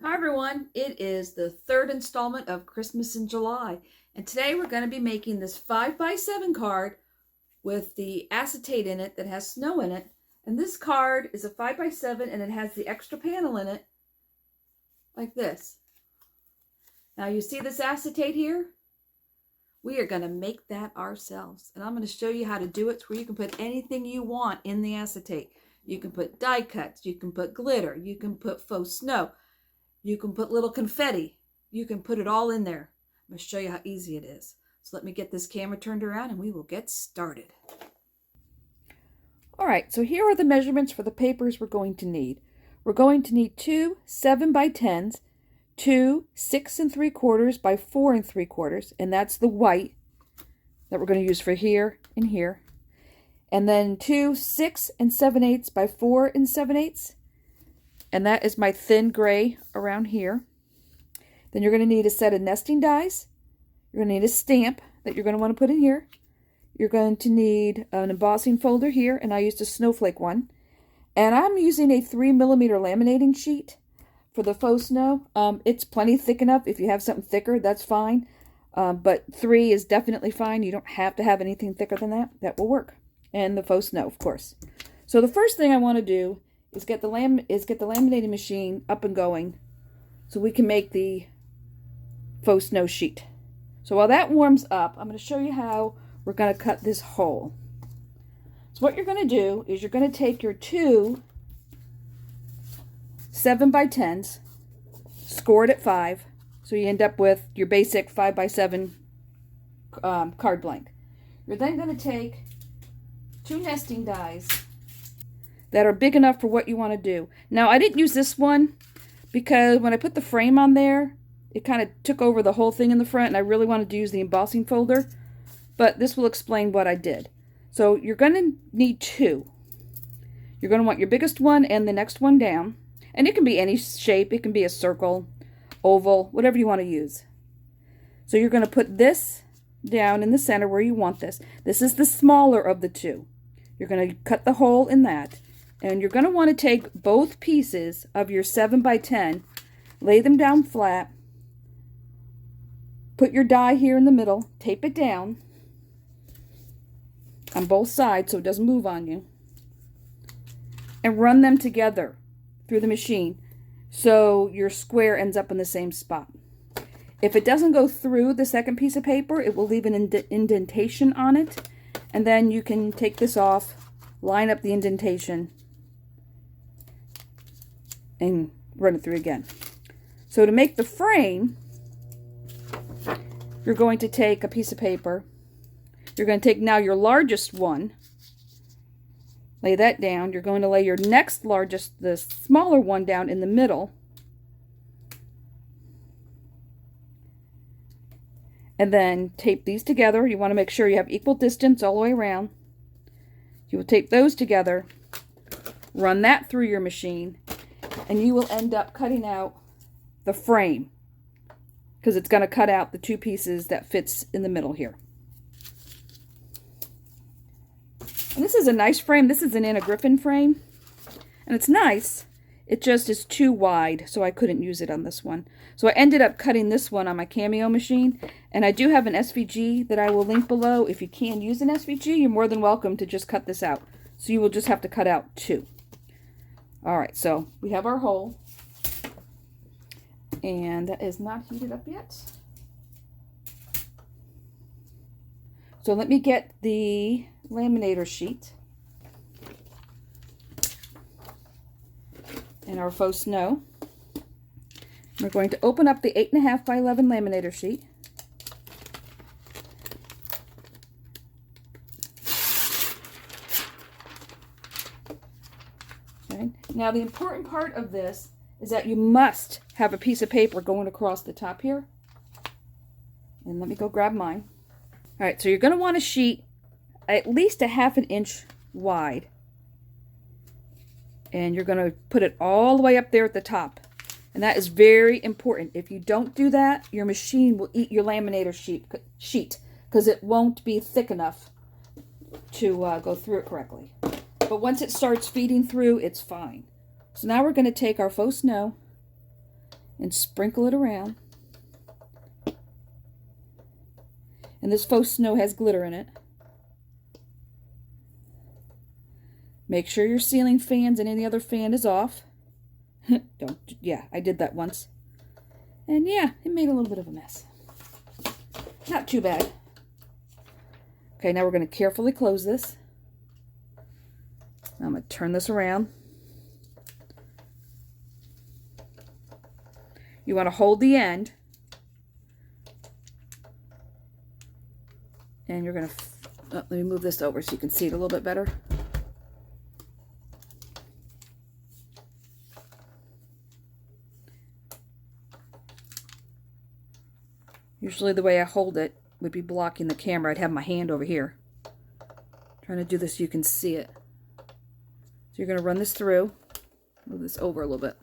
Hi everyone, it is the third installment of Christmas in July, and today we're going to be making this 5x7 card with the acetate in it that has snow in it. And this card is a 5x7 and it has the extra panel in it like this. Now you see this acetate here? We are going to make that ourselves, and I'm going to show you how to do it where you can put anything you want in the acetate. You can put die cuts, you can put glitter, you can put faux snow. You can put little confetti. You can put it all in there. I'm going to show you how easy it is. So let me get this camera turned around and we will get started. All right, so here are the measurements for the papers we're going to need. We're going to need two 7x10s, two 6 3/4 by 4 3/4, and that's the white that we're going to use for here and here. And then two 6 7/8 by 4 7/8. And that is my thin gray around here. Then you're going to need a set of nesting dies. You're going to need a stamp that you're going to want to put in here. You're going to need an embossing folder here, and I used a snowflake one. And I'm using a 3mm laminating sheet for the faux snow. It's plenty thick enough. If you have something thicker, that's fine. But 3 is definitely fine. You don't have to have anything thicker than that. That will work. And the faux snow, of course. So the first thing I want to do is get the laminating machine up and going so we can make the faux snow sheet. So while that warms up, I'm going to show you how we're going to cut this hole. So what you're going to do is you're going to take your two 7x10s, score it at 5, so you end up with your basic 5x7 card blank. You're then going to take two nesting dies that are big enough for what you want to do. Now, I didn't use this one because when I put the frame on there, it kind of took over the whole thing in the front, and I really wanted to use the embossing folder, but this will explain what I did. So you're going to need two. You're going to want your biggest one and the next one down, and it can be any shape. It can be a circle, oval, whatever you want to use. So you're going to put this down in the center where you want this. This is the smaller of the two. You're going to cut the hole in that. And you're going to want to take both pieces of your 7x10, lay them down flat, put your die here in the middle, tape it down on both sides so it doesn't move on you, and run them together through the machine so your square ends up in the same spot. If it doesn't go through the second piece of paper, it will leave an indentation on it, and then you can take this off, line up the indentation, and run it through again. So to make the frame, you're going to take a piece of paper. You're going to take now your largest one, lay that down. You're going to lay your next largest, the smaller one, down in the middle. And then tape these together. You want to make sure you have equal distance all the way around. You will tape those together, run that through your machine, and you will end up cutting out the frame because it's going to cut out the two pieces that fits in the middle here. And this is a nice frame. This is an Anna Griffin frame, and it's nice. It just is too wide, so I couldn't use it on this one. So I ended up cutting this one on my Cameo machine, and I do have an SVG that I will link below. If you can use an SVG, you're more than welcome to just cut this out. So you will just have to cut out two. All right, so we have our hole, and that is not heated up yet. So let me get the laminator sheet and our faux snow. We're going to open up the 8.5 by 11 laminator sheet. Okay. Now the important part of this is that you must have a piece of paper going across the top here. And let me go grab mine. All right, so you're going to want a sheet at least a 1/2 inch wide. And you're going to put it all the way up there at the top. And that is very important. If you don't do that, your machine will eat your laminator sheet because it won't be thick enough to go through it correctly. But once it starts feeding through, it's fine. So now we're going to take our faux snow and sprinkle it around. And this faux snow has glitter in it. Make sure your ceiling fans and any other fan is off. Yeah, I did that once. And yeah, it made a little bit of a mess. Not too bad. Okay, now we're going to carefully close this. I'm going to turn this around. You want to hold the end. And you're going to, let me move this over so you can see it a little bit better. Usually the way I hold it would be blocking the camera. I'd have my hand over here. Trying to do this so you can see it. So you're going to run this through. Move this over a little bit.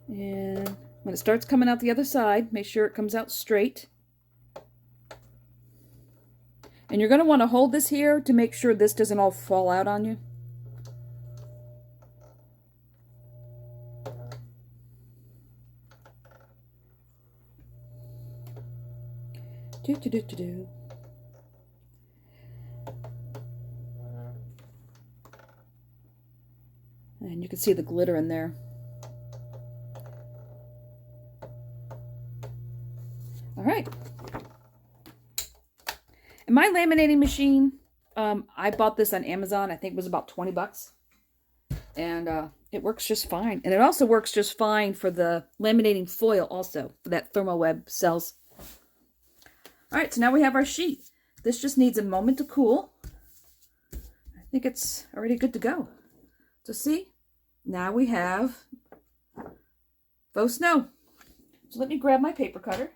And when it starts coming out the other side, make sure it comes out straight. And you're going to want to hold this here to make sure this doesn't all fall out on you. And you can see the glitter in there. All right. And my laminating machine, I bought this on Amazon. I think it was about 20 bucks. And it works just fine. And it also works just fine for the laminating foil also, for that thermoweb cells. All right, so now we have our sheet. This just needs a moment to cool. I think it's already good to go. So see, now we have faux snow. So let me grab my paper cutter.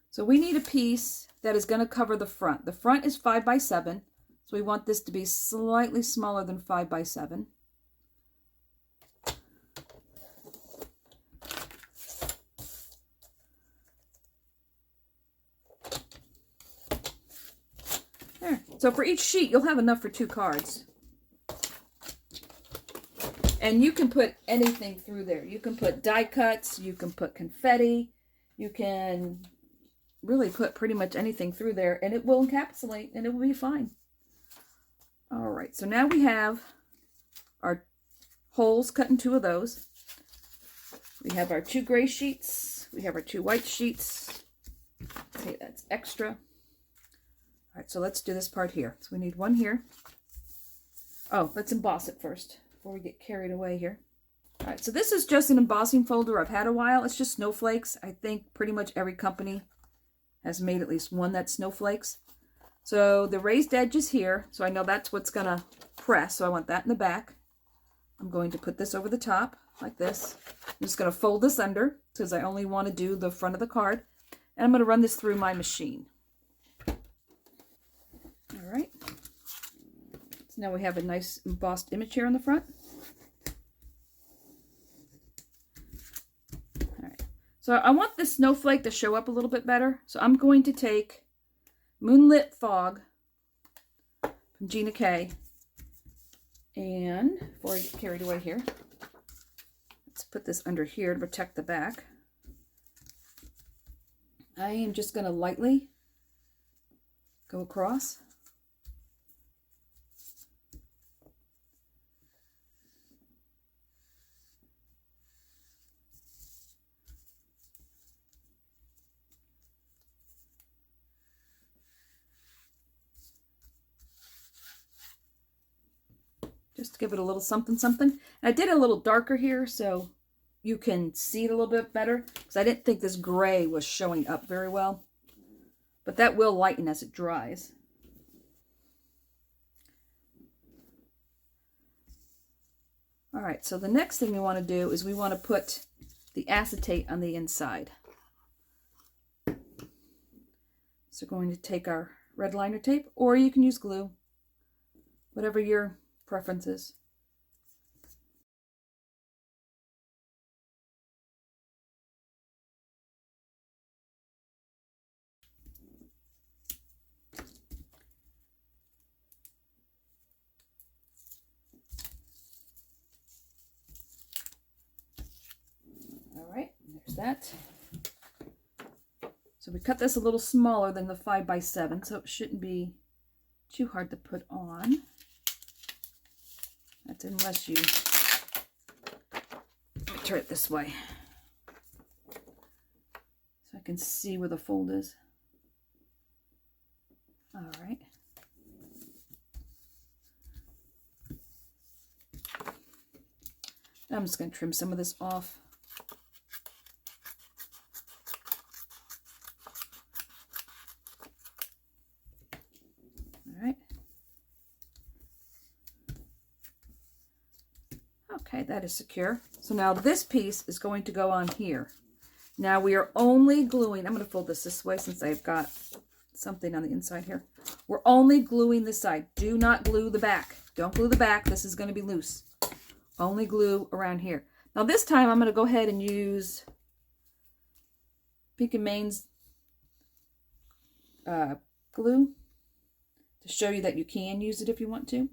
So we need a piece that is going to cover the front. The front is 5 by 7, so we want this to be slightly smaller than 5 by 7. There. So for each sheet, you'll have enough for 2 cards. And you can put anything through there. You can put die cuts, you can put confetti, you can really put pretty much anything through there, and it will encapsulate, and it will be fine. All right, so now we have our holes cut in 2 of those. We have our 2 gray sheets. We have our 2 white sheets. Okay, that's extra. All right, so let's do this part here. So we need one here. Oh, let's emboss it first before we get carried away here. All right, so this is just an embossing folder I've had a while. It's just snowflakes. I think pretty much every company has made at least one that's snowflakes. So the raised edge is here, so I know that's what's gonna press, so I want that in the back. I'm going to put this over the top like this. I'm just gonna fold this under because I only want to do the front of the card, and I'm gonna run this through my machine. All right, so now we have a nice embossed image here on the front. So I want this snowflake to show up a little bit better. So I'm going to take Moonlit Fog from Gina K. And before I get carried away here, let's put this under here to protect the back. I am just going to lightly go across. Just to give it a little something something. And I did it a little darker here so you can see it a little bit better, because I didn't think this gray was showing up very well. But that will lighten as it dries. All right, so the next thing we want to do is we want to put the acetate on the inside. So we're going to take our red liner tape, or you can use glue, whatever your preferences. There's that. So we cut this a little smaller than the 5x7, so it shouldn't be too hard to put on. That's unless you, let me turn it this way so I can see where the fold is. All right. I'm just going to trim some of this off. All right. Okay, that is secure. So now this piece is going to go on here. Now we are only gluing, I'm going to fold this way since I've got something on the inside here. We're only gluing this side. Do not glue the back. Don't glue the back. This is going to be loose. Only glue around here. Now this time I'm going to go ahead and use Pink & Main's glue to show you that you can use it if you want to.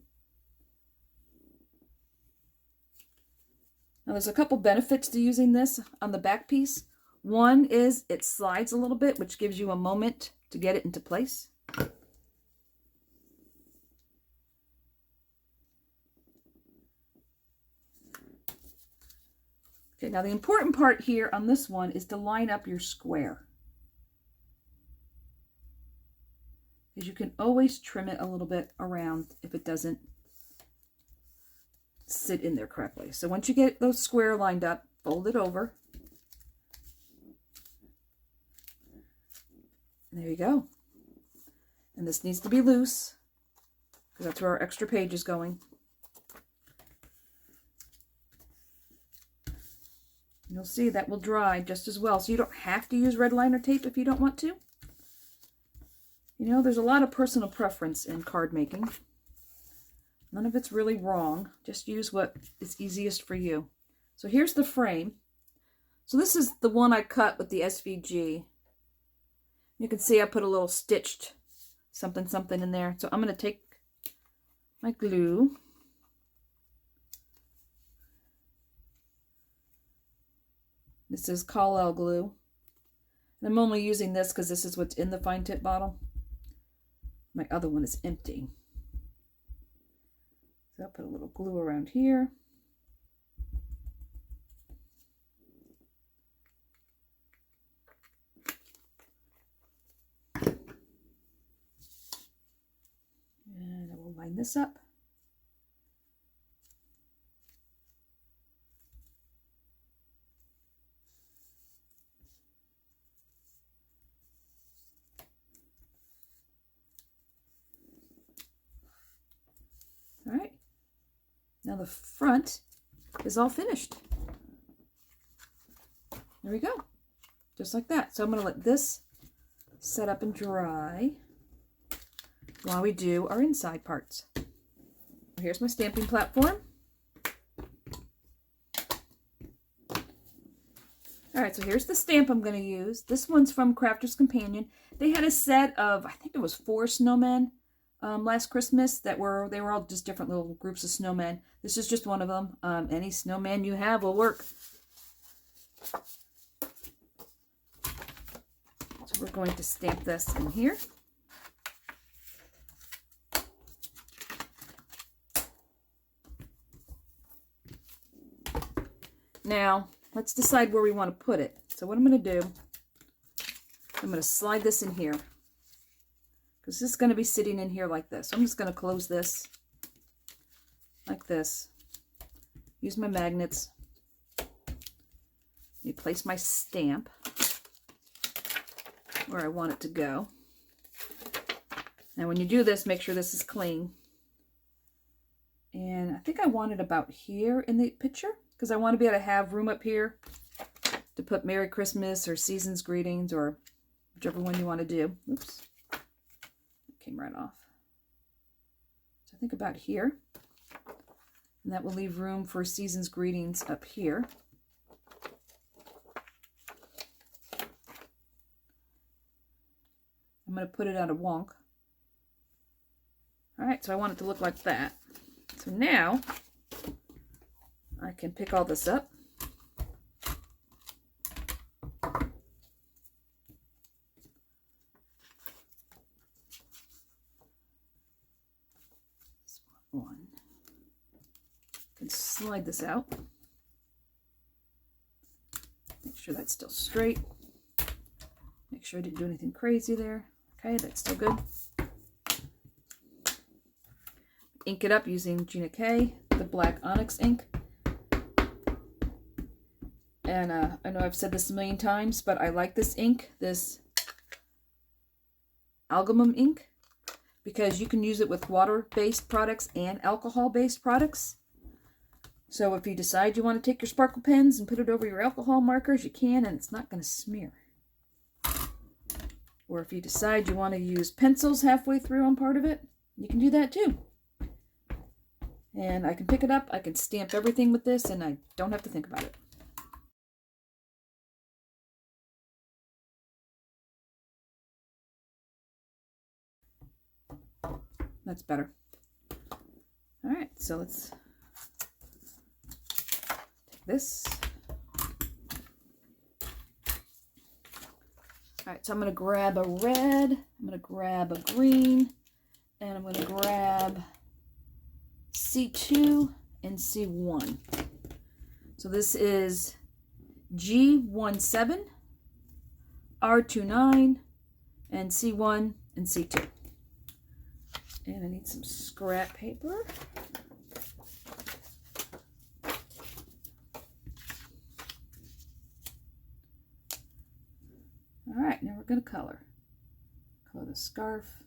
Now there's a couple benefits to using this on the back piece. One is it slides a little bit, which gives you a moment to get it into place. Okay, now the important part here on this one is to line up your square. Because you can always trim it a little bit around if it doesn't sit in there correctly. So once you get those square lined up, fold it over. And there you go. And this needs to be loose because that's where our extra page is going. You'll see that will dry just as well. So you don't have to use red liner tape if you don't want to. You know, there's a lot of personal preference in card making. None of it's really wrong. Just use what is easiest for you. So here's the frame. So this is the one I cut with the SVG. You can see I put a little stitched something in there. So I'm going to take my glue. This is Call glue. And I'm only using this because this is what's in the fine tip bottle. My other one is empty. So I'll put a little glue around here. And I will line this up. All right, now the front is all finished. There we go, just like that. So I'm going to let this set up and dry while we do our inside parts. Here's my stamping platform. All right, so here's the stamp I'm going to use. This one's from Crafter's Companion. They had a set of, I think it was 4 snowmen last Christmas they were all just different little groups of snowmen. This is just one of them. Any snowman you have will work. So we're going to stamp this in here. Now, let's decide where we want to put it. So what I'm going to do, I'm going to slide this in here. Because this is going to be sitting in here like this. So I'm just going to close this like this. Use my magnets. You place my stamp where I want it to go. Now when you do this, make sure this is clean. And I think I want it about here in the picture because I want to be able to have room up here to put Merry Christmas or Season's Greetings or whichever one you want to do. Oops. Came right off. So I think about here. And that will leave room for Season's Greetings up here. I'm going to put it out of wonk. Alright, so I want it to look like that. So now I can pick all this up. slide this out. Make sure that's still straight. Make sure I didn't do anything crazy there. Okay, that's still good. Ink it up using Gina K, the black onyx ink. And I know I've said this a million times, but I like this ink, this amalgam ink, because you can use it with water-based products and alcohol-based products. So if you decide you want to take your sparkle pens and put it over your alcohol markers, you can, and it's not going to smear. Or if you decide you want to use pencils halfway through on part of it, you can do that too. And I can pick it up, I can stamp everything with this, and I don't have to think about it. That's better. All right, so let's take this. All right, so I'm going to grab a red, I'm going to grab a green, and I'm going to grab C2 and C1. So this is G17, R29, and C1 and C2. And I need some scrap paper. All right, now we're going to color. Color the scarf.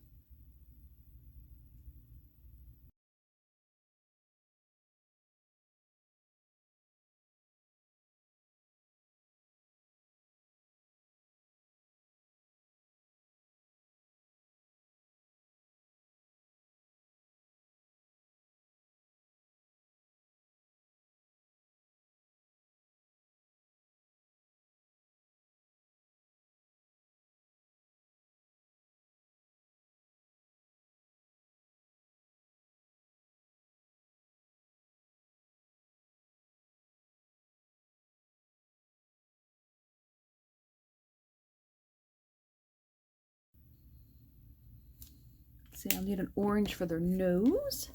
See, I'll need an orange for their nose.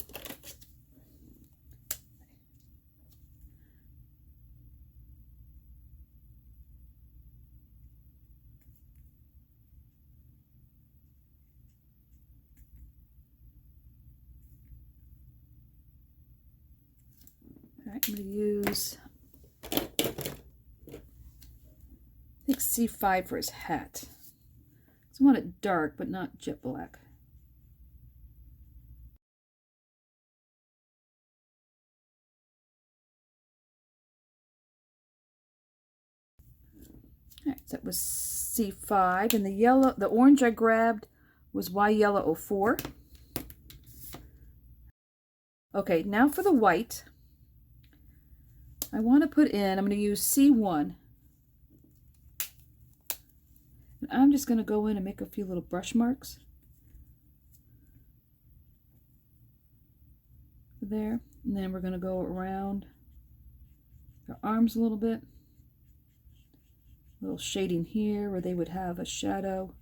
All right, I'm going to use, I think C5 for his hat. So I want it dark, but not jet black. All right, so that was C5, and the orange I grabbed was Y Yellow 04. Okay, now for the white, I want to put in, I'm going to use C1. And I'm just going to go in and make a few little brush marks. There, and then we're going to go around their arms a little bit. A little shading here where they would have a shadow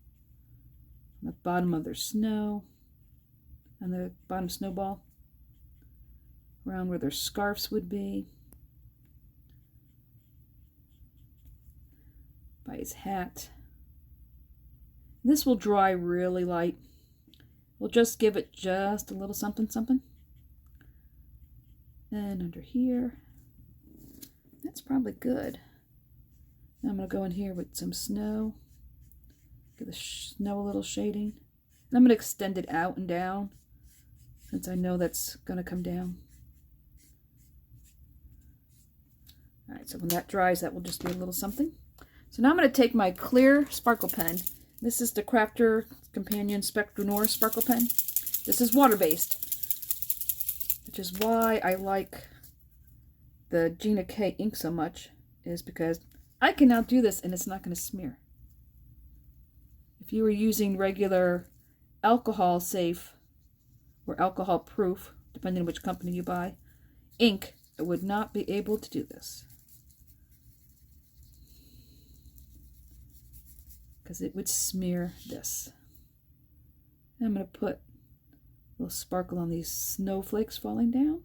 on the bottom of their snow, and the bottom snowball, around where their scarves would be, by his hat. This will dry really light. We'll just give it just a little something something. And under here, that's probably good. Now I'm going to go in here with some snow, give the snow a little shading. And I'm going to extend it out and down, since I know that's going to come down. All right, so when that dries, that will just be a little something. So now I'm going to take my clear sparkle pen. This is the Crafter Companion Spectre Noir sparkle pen. This is water-based, which is why I like the Gina K ink so much, is because I can now do this and it's not going to smear. If you were using regular alcohol safe or alcohol proof, depending on which company you buy, ink, it would not be able to do this. Because it would smear this. And I'm going to put a little sparkle on these snowflakes falling down.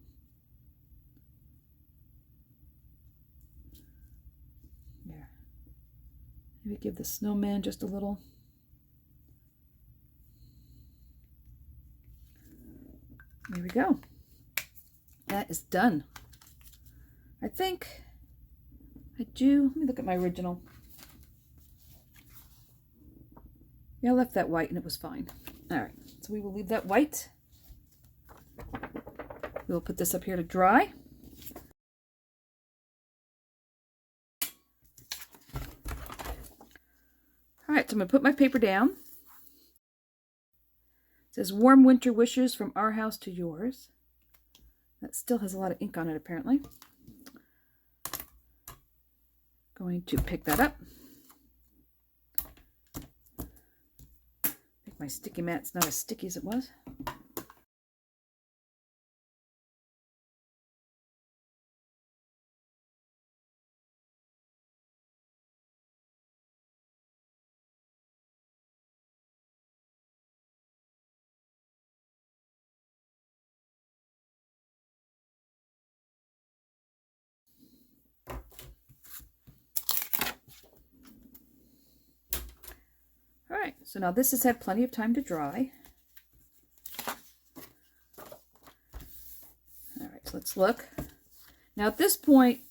Maybe give the snowman just a little. There we go. That is done. I think I do. Let me look at my original. Yeah, I left that white and it was fine. All right, so we will leave that white. We will put this up here to dry. All right, so I'm going to put my paper down. It says, warm winter wishes from our house to yours. That still has a lot of ink on it, apparently. Going to pick that up. Make my sticky mat's not as sticky as it was. All right, so now this has had plenty of time to dry. All right, so let's look. Now at this point,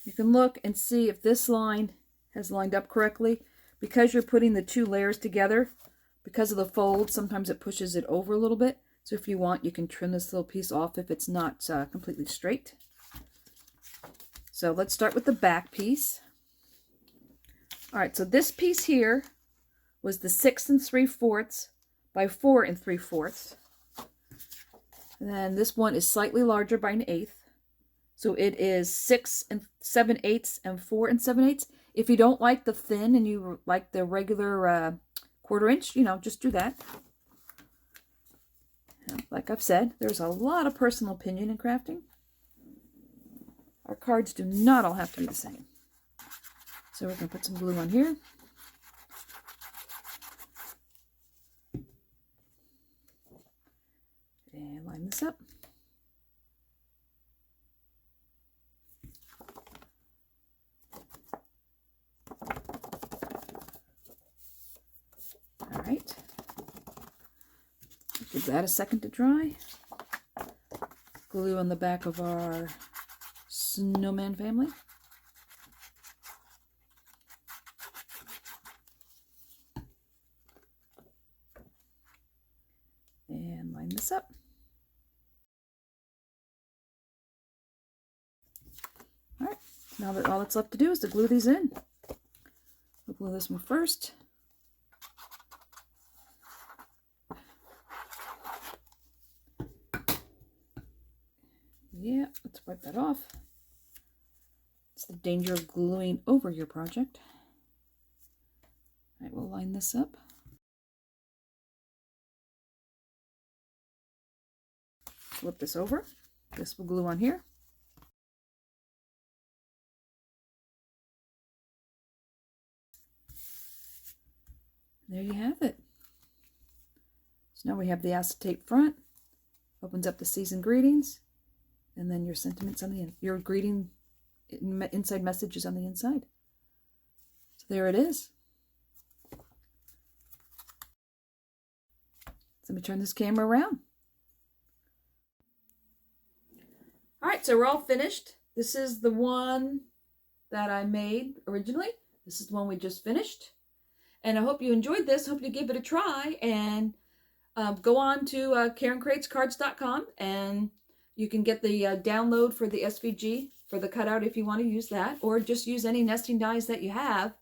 you can look and see if this line has lined up correctly. Because you're putting the two layers together, because of the fold, sometimes it pushes it over a little bit. So if you want, you can trim this little piece off if it's not completely straight. So let's start with the back piece. All right, so this piece here was the 6 3/4 by 4 3/4. And then this one is slightly larger by 1/8. So it is 6 7/8 and 4 7/8. If you don't like the thin and you like the regular 1/4 inch, you know, just do that. Like I've said, there's a lot of personal opinion in crafting. Our cards do not all have to be the same. So we're going to put some glue on here. And line this up. All right. Give that a second to dry. Glue on the back of our Snowman family. And line this up. All right, now that all that's left to do is to glue these in. We'll glue this one first. Yeah, let's wipe that off. It's the danger of gluing over your project. All right, we'll line this up. Flip this over. This will glue on here. There you have it. So now we have the acetate front. Opens up the season greetings, and then your sentiments on the end. Your greeting inside messages on the inside. So there it is. So let me turn this camera around. All right, so we're all finished. This is the one that I made originally. This is the one we just finished. And I hope you enjoyed this. Hope you give it a try. And go on to KarenCratesCards.com and you can get the download for the SVG for the cutout if you want to use that. Or just use any nesting dies that you have.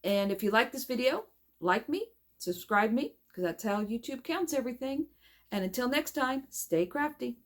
And if you like this video, like me, subscribe me, because that's how YouTube counts everything. And until next time, stay crafty.